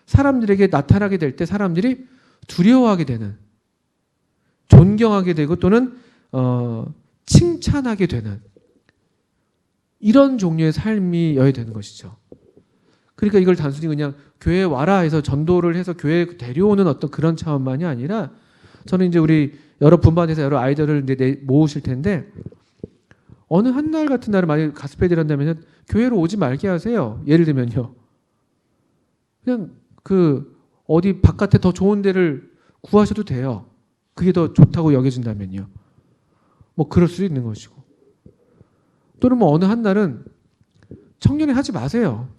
사람들에게 나타나게 될 때 사람들이 두려워하게 되는, 존경하게 되고 또는 칭찬하게 되는 이런 종류의 삶이어야 되는 것이죠. 그러니까 이걸 단순히 그냥 교회에 와라 해서 전도를 해서 교회에 데려오는 어떤 그런 차원만이 아니라, 저는 이제 우리 여러 분반에서 여러 아이들을 이제 모으실 텐데 어느 한 날 같은 날에 만약에 가스페이를 한다면 교회로 오지 말게 하세요. 예를 들면요. 그냥 그 어디 바깥에 더 좋은 데를 구하셔도 돼요. 그게 더 좋다고 여겨진다면요. 뭐 그럴 수도 있는 것이고. 또는 뭐 어느 한 날은 청년회 하지 마세요.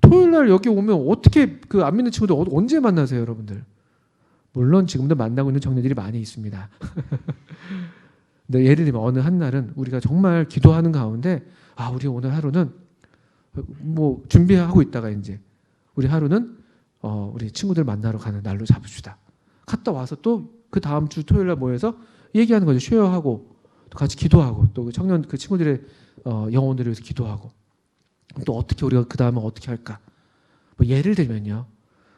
토요일 날 여기 오면 어떻게 그 안 믿는 친구들 언제 만나세요, 여러분들? 물론 지금도 만나고 있는 청년들이 많이 있습니다. 근데 예를 들면 어느 한 날은 우리가 정말 기도하는 가운데 우리 오늘 하루는 뭐 준비하고 있다가 이제 우리 하루는 우리 친구들 만나러 가는 날로 잡읍시다. 갔다 와서 또 그 다음 주 토요일 날 모여서 얘기하는 거죠. 쉐어하고 또 같이 기도하고 또 그 청년 그 친구들의 영혼들을 위해서 기도하고 또 어떻게 우리가 그 다음에 어떻게 할까? 뭐 예를 들면요.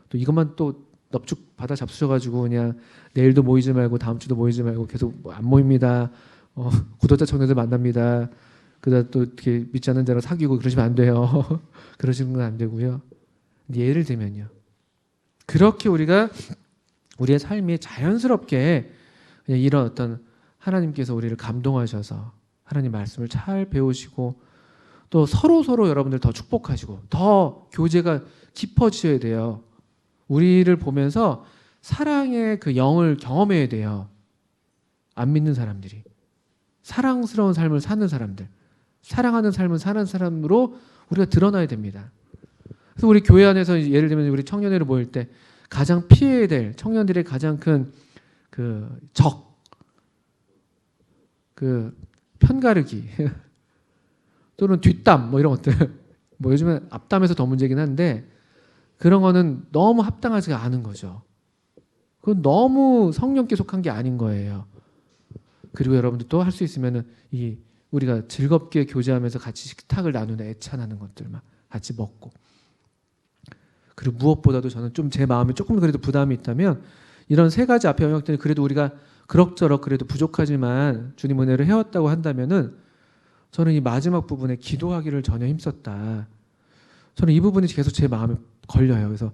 또 이것만 또 넙죽 받아 잡수셔가지고 그냥 내일도 모이지 말고 다음 주도 모이지 말고 계속 안 모입니다. 구독자 청년들 만납니다. 그다음 또 이렇게 믿지 않는 자랑 사귀고 그러시면 안 돼요. 그러시는 건 안 되고요. 예를 들면요. 그렇게 우리가 우리의 삶이 자연스럽게 그냥 이런 어떤 하나님께서 우리를 감동하셔서 하나님 말씀을 잘 배우시고 또 서로 여러분들 더 축복하시고 더 교제가 깊어져야 돼요. 우리를 보면서 사랑의 그 영을 경험해야 돼요. 안 믿는 사람들이. 사랑스러운 삶을 사는 사람들. 사랑하는 삶을 사는 사람으로 우리가 드러나야 됩니다. 그래서 우리 교회 안에서 예를 들면 우리 청년회를 모일 때 가장 피해야 될 청년들의 가장 큰 그 편가르기 또는 뒷담 뭐 이런 것들 뭐 요즘엔 앞담에서 더 문제긴 한데 그런 거는 너무 합당하지가 않은 거죠. 그건 너무 성령께 속한 게 아닌 거예요. 그리고 여러분들 또 할 수 있으면은 우리가 즐겁게 교제하면서 같이 식탁을 나누는 애찬하는 것들만 같이 먹고, 그리고 무엇보다도 저는 좀 제 마음에 조금 그래도 부담이 있다면 이런 세 가지 앞에 영역들이 그래도 우리가 그럭저럭 그래도 부족하지만 주님 은혜를 해왔다고 한다면은 저는 이 마지막 부분에 기도하기를 전혀 힘썼다. 저는 이 부분이 계속 제 마음에 걸려요. 그래서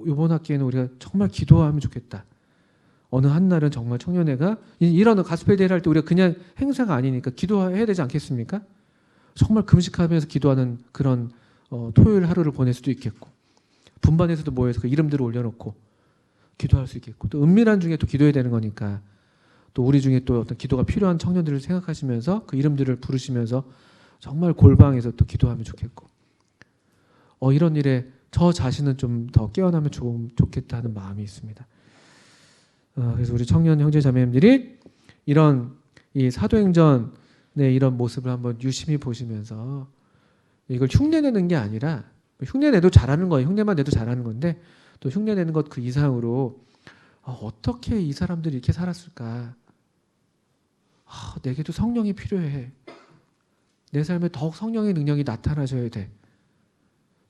이번 학기에는 우리가 정말 기도하면 좋겠다. 어느 한 날은 정말 청년회가 이런 가스펠 대회를 할 때 우리가 그냥 행사가 아니니까 기도해야 되지 않겠습니까? 정말 금식하면서 기도하는 그런 토요일 하루를 보낼 수도 있겠고, 분반에서도 모여서 그 이름들을 올려놓고 기도할 수 있겠고, 또 은밀한 중에 또 기도해야 되는 거니까 또 우리 중에 또 어떤 기도가 필요한 청년들을 생각하시면서 그 이름들을 부르시면서 정말 골방에서 또 기도하면 좋겠고, 이런 일에 저 자신은 좀 더 깨어나면 좋겠다 하는 마음이 있습니다. 그래서 우리 청년 형제 자매님들이 이런 이 사도행전의 이런 모습을 한번 유심히 보시면서 이걸 흉내내는 게 아니라, 흉내내도 잘하는 거예요. 흉내만 내도 잘하는 건데 또 흉내내는 것 그 이상으로 어떻게 이 사람들이 이렇게 살았을까? 내게도 성령이 필요해. 내 삶에 더욱 성령의 능력이 나타나셔야 돼.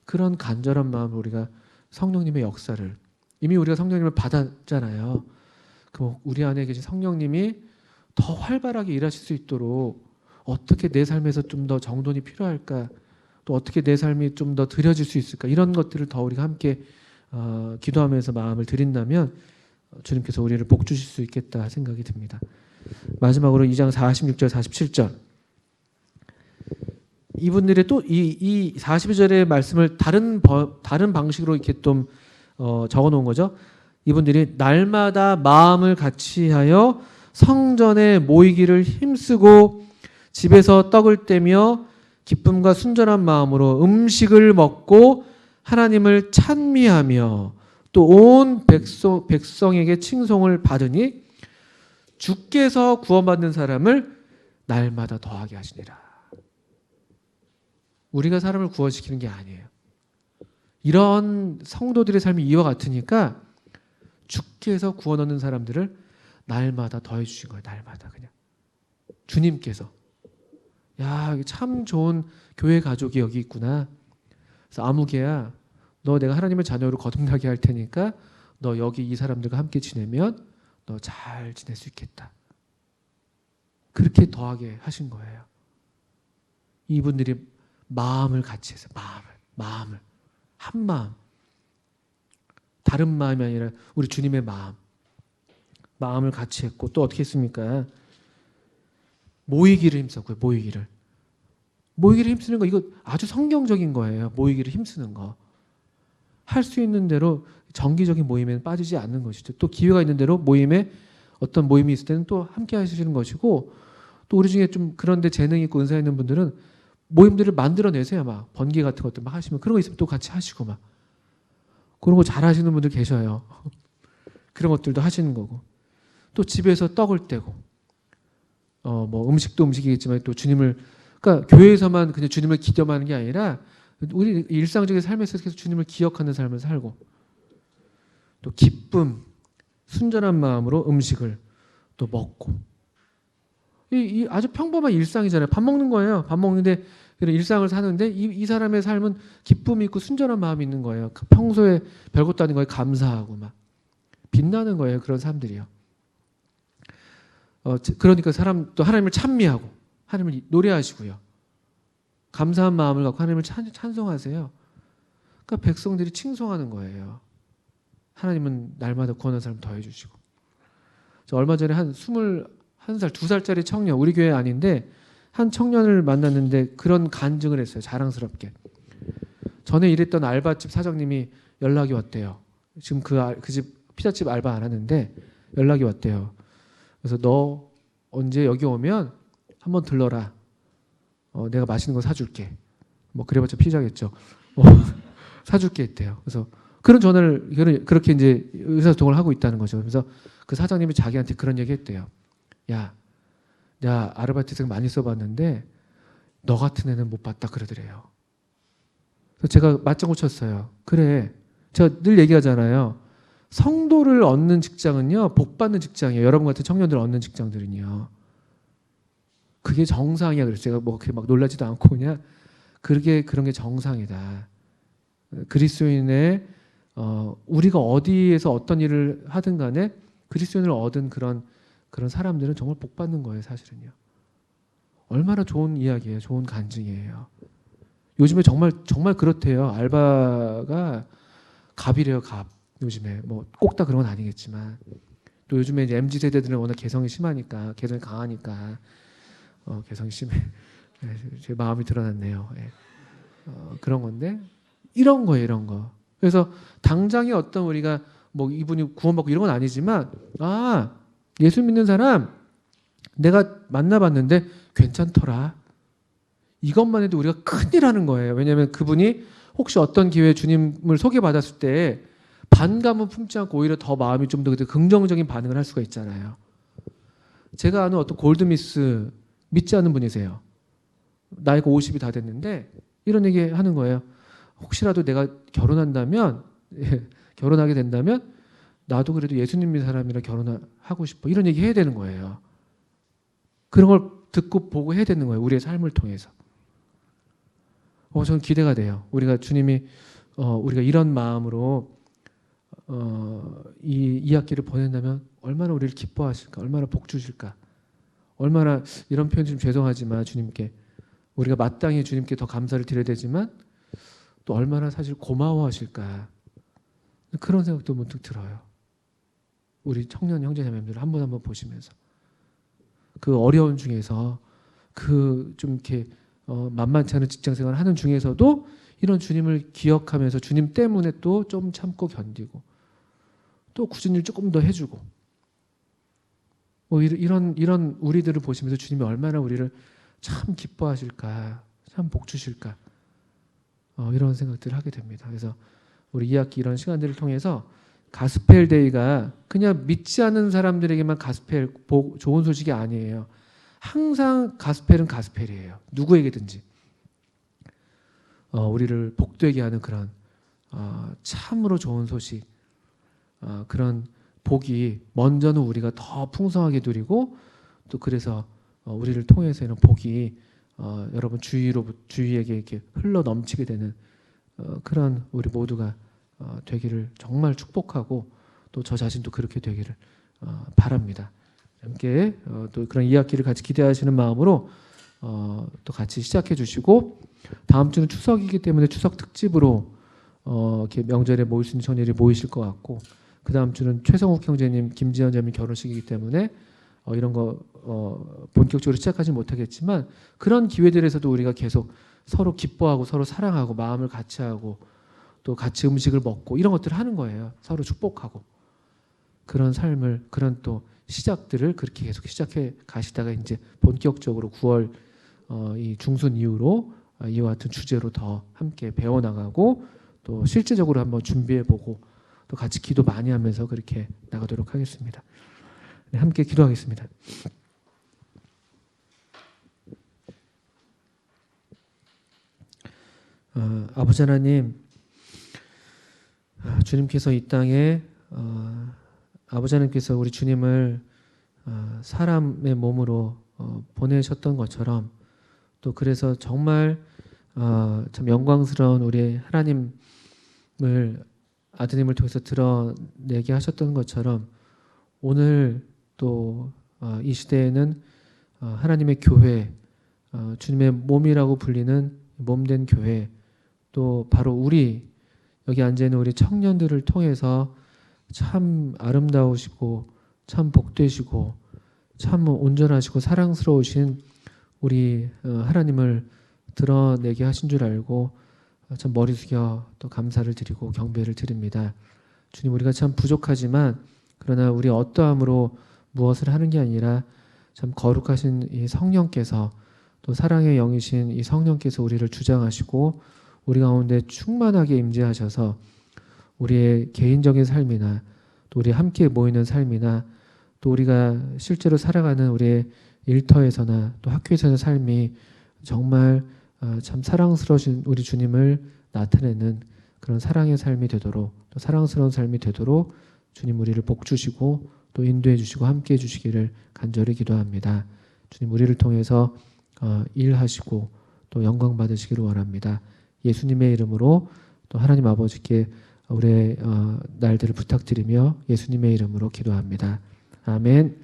그런 간절한 마음으로 우리가 성령님의 역사를 이미 우리가 성령님을 받았잖아요. 그럼 우리 안에 계신 성령님이 더 활발하게 일하실 수 있도록 어떻게 내 삶에서 좀 더 정돈이 필요할까? 또 어떻게 내 삶이 좀 더 드려질 수 있을까? 이런 것들을 더 우리가 함께 기도하면서 마음을 드린다면 주님께서 우리를 복 주실 수 있겠다 생각이 듭니다. 마지막으로 2장 46절 47절 이분들의 또 이 42절의 말씀을 다른 방식으로 이렇게 좀 적어 놓은 거죠. 이분들이 날마다 마음을 같이하여 성전에 모이기를 힘쓰고 집에서 떡을 떼며 기쁨과 순전한 마음으로 음식을 먹고 하나님을 찬미하며 또 온 백성에게 칭송을 받으니 주께서 구원받는 사람을 날마다 더하게 하시니라. 우리가 사람을 구원시키는 게 아니에요. 이런 성도들의 삶이 이와 같으니까 주께서 구원 얻는 사람들을 날마다 더해 주신 거예요. 날마다 그냥. 주님께서. 야, 참 좋은 교회 가족이 여기 있구나. 그래서 아무개야, 너 내가 하나님의 자녀로 거듭나게 할 테니까 너 여기 이 사람들과 함께 지내면 너 잘 지낼 수 있겠다. 그렇게 더하게 하신 거예요. 이분들이 마음을 같이 해서 마음을 한 마음, 다른 마음이 아니라 우리 주님의 마음을 같이 했고 또 어떻게 했습니까? 모이기를 힘썼고요. 모이기를 힘쓰는 거 이거 아주 성경적인 거예요. 모이기를 힘쓰는 거. 할 수 있는 대로 정기적인 모임에는 빠지지 않는 것이죠. 또 기회가 있는 대로 모임에 어떤 모임이 있을 때는 또 함께 하시는 것이고 또 우리 중에 좀 그런데 재능 있고 은사 있는 분들은 모임들을 만들어내세요. 막 번개 같은 것들 막 하시면 그런 거 있으면 또 같이 하시고 막 그런 거 잘 하시는 분들 계셔요. 그런 것들도 하시는 거고 또 집에서 떡을 떼고 뭐 음식도 음식이겠지만 또 주님을 그러니까 교회에서만 그냥 주님을 기념하는 게 아니라 우리 일상적인 삶에서 계속 주님을 기억하는 삶을 살고 또 기쁨, 순전한 마음으로 음식을 또 먹고 이 아주 평범한 일상이잖아요. 밥 먹는 거예요. 밥 먹는데 일상을 사는데 이 사람의 삶은 기쁨이 있고 순전한 마음이 있는 거예요. 평소에 별것도 아닌 거에 감사하고 막 빛나는 거예요. 그런 사람들이요. 그러니까 사람 또 하나님을 찬미하고 하나님을 노래하시고요. 감사한 마음을 갖고 하나님을 찬송하세요. 그러니까 백성들이 칭송하는 거예요. 하나님은 날마다 구원한 사람 더해 주시고. 저 얼마 전에 한 21살, 2살짜리 청년, 우리 교회 아닌데 한 청년을 만났는데 그런 간증을 했어요. 자랑스럽게. 전에 일했던 알바집 사장님이 연락이 왔대요. 지금 그 집 피자집 알바 안 하는데 연락이 왔대요. 그래서 너 언제 여기 오면 한번 들러라. 내가 맛있는 거 사줄게. 뭐 그래봤자 피자겠죠. 사줄게 했대요. 그래서 그런 전화를 그렇게 이제 의사소통을 하고 있다는 거죠. 그래서 그 사장님이 자기한테 그런 얘기 했대요. 야, 내가 아르바이트생 많이 써봤는데 너 같은 애는 못 봤다 그러더래요. 그래서 제가 맞장구 쳤어요. 그래. 제가 늘 얘기하잖아요. 성도를 얻는 직장은요. 복 받는 직장이에요. 여러분 같은 청년들 얻는 직장들은요. 그게 정상이야. 그래서 제가 뭐 그렇게 막 놀라지도 않고 그냥 그런 게 정상이다. 그리스도인의 우리가 어디에서 어떤 일을 하든 간에 그리스도인을 얻은 그런 사람들은 정말 복 받는 거예요. 사실은요. 얼마나 좋은 이야기예요. 좋은 간증이에요. 요즘에 정말 그렇대요. 알바가 갑이래요. 갑. 요즘에 뭐 꼭 다 그런 건 아니겠지만 또 요즘에 이제 MZ 세대들은 워낙 개성이 심하니까 개성이 강하니까 개성이 심해. 제 마음이 드러났네요. 그런 건데 이런 거예요. 이런 거. 그래서 당장에 어떤 우리가 뭐 이분이 구원받고 이런 건 아니지만 예수 믿는 사람 내가 만나봤는데 괜찮더라. 이것만 해도 우리가 큰일 하는 거예요. 왜냐하면 그분이 혹시 어떤 기회에 주님을 소개받았을 때 반감은 품지 않고 오히려 더 마음이 좀 더 긍정적인 반응을 할 수가 있잖아요. 제가 아는 어떤 골드미스 믿지 않는 분이세요. 나이가 50이 다 됐는데 이런 얘기 하는 거예요. 혹시라도 내가 결혼하게 된다면 나도 그래도 예수님 믿는 사람이랑 결혼하고 싶어. 이런 얘기 해야 되는 거예요. 그런 걸 듣고 보고 해야 되는 거예요. 우리의 삶을 통해서. 저는 기대가 돼요. 우리가 주님이 우리가 이런 마음으로 이 학기를 보낸다면 얼마나 우리를 기뻐하실까, 얼마나 복 주실까, 얼마나, 이런 표현 좀 죄송하지만 주님께 우리가 마땅히 주님께 더 감사를 드려야 되지만 또 얼마나 사실 고마워하실까, 그런 생각도 문득 들어요. 우리 청년 형제자매님들 한 번 한 번 보시면서 그 어려운 중에서 그 좀 이렇게 만만치 않은 직장생활을 하는 중에서도 이런 주님을 기억하면서 주님 때문에 또 좀 참고 견디고 또 굳은 일 조금 더 해주고 이런 우리들을 보시면서 주님이 얼마나 우리를 참 기뻐하실까, 참 복 주실까, 이런 생각들을 하게 됩니다. 그래서 우리 2학기 이런 시간들을 통해서 가스펠 데이가 그냥 믿지 않는 사람들에게만 가스펠, 좋은 소식이 아니에요. 항상 가스펠은 가스펠이에요. 누구에게든지 우리를 복되게 하는 그런 참으로 좋은 소식, 그런 복이 먼저는 우리가 더 풍성하게 누리고 또 그래서 우리를 통해서는 복이 여러분 주위에게 이렇게 흘러 넘치게 되는 그런 우리 모두가 되기를 정말 축복하고 또 저 자신도 그렇게 되기를 바랍니다. 함께 또 그런 2학기를 같이 기대하시는 마음으로 또 같이 시작해 주시고, 다음 주는 추석이기 때문에 추석 특집으로 이렇게 명절에 모일 수 있는 청년들이 모이실 것 같고, 그 다음 주는 최성욱 형제님, 김지현 자매 결혼식이기 때문에 이런 거 본격적으로 시작하지 못하겠지만 그런 기회들에서도 우리가 계속 서로 기뻐하고 서로 사랑하고 마음을 같이 하고 또 같이 음식을 먹고 이런 것들을 하는 거예요. 서로 축복하고 그런 삶을, 그런 또 시작들을 그렇게 계속 시작해 가시다가 이제 본격적으로 9월 이 중순 이후로 이와 같은 주제로 더 함께 배워나가고 또 실제적으로 한번 준비해보고 또 같이 기도 많이 하면서 그렇게 나가도록 하겠습니다. 네, 함께 기도하겠습니다. 아버지 하나님, 주님께서 이 땅에 아버지 하나님께서 우리 주님을 사람의 몸으로 보내셨던 것처럼 또 그래서 정말 참 영광스러운 우리 하나님을 아드님을 통해서 드러내게 하셨던 것처럼 오늘 또 이 시대에는 하나님의 교회, 주님의 몸이라고 불리는 몸된 교회, 또 바로 우리 여기 앉아있는 우리 청년들을 통해서 참 아름다우시고 참 복되시고 참 온전하시고 사랑스러우신 우리 하나님을 드러내게 하신 줄 알고 참 머리 숙여 또 감사를 드리고 경배를 드립니다. 주님, 우리가 참 부족하지만 그러나 우리 어떠함으로 무엇을 하는 게 아니라 참 거룩하신 이 성령께서 또 사랑의 영이신 이 성령께서 우리를 주장하시고 우리 가운데 충만하게 임재하셔서 우리의 개인적인 삶이나 또 우리 함께 모이는 삶이나 또 우리가 실제로 살아가는 우리의 일터에서나 또 학교에서의 삶이 정말 참 사랑스러우신 우리 주님을 나타내는 그런 사랑의 삶이 되도록 또 사랑스러운 삶이 되도록 주님 우리를 복 주시고 또 인도해 주시고 함께 해 주시기를 간절히 기도합니다. 주님 우리를 통해서 일하시고 또 영광 받으시기를 원합니다. 예수님의 이름으로 또 하나님 아버지께 우리의 날들을 부탁드리며 예수님의 이름으로 기도합니다. 아멘.